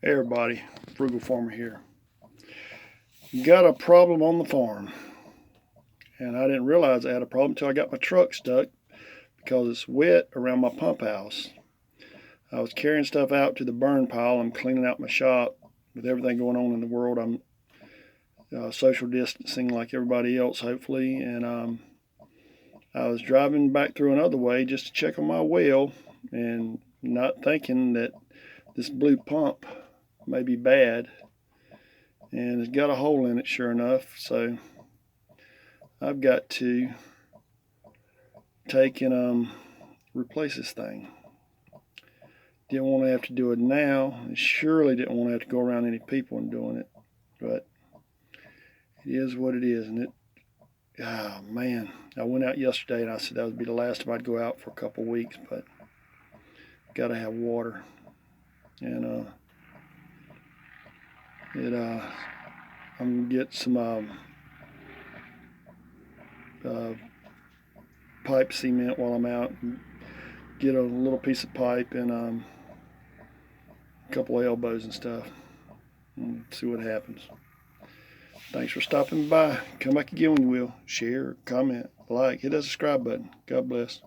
Hey everybody, Frugal Farmer here. Got a problem on the farm, and I didn't realize I had a problem until I got my truck stuck because it's wet around my pump house. I was carrying stuff out to the burn pile. I'm cleaning out my shop with everything going on in the world. I'm social distancing like everybody else, hopefully, and I was driving back through another way just to check on my well, and not thinking that this blue pump may be bad, and it's got a hole in it, sure enough. So I've got to take and replace this thing. Didn't want to have to do it now. And surely didn't want to have to go around any people and doing it. But it is what it is. And oh man, I went out yesterday and I said that would be the last time I'd go out for a couple of weeks. But got to have water. And I'm gonna get some uh, pipe cement while I'm out. And get a little piece of pipe and a couple of elbows and stuff. And see what happens. Thanks for stopping by. Come back again when you will. Share, comment, like, hit that subscribe button. God bless.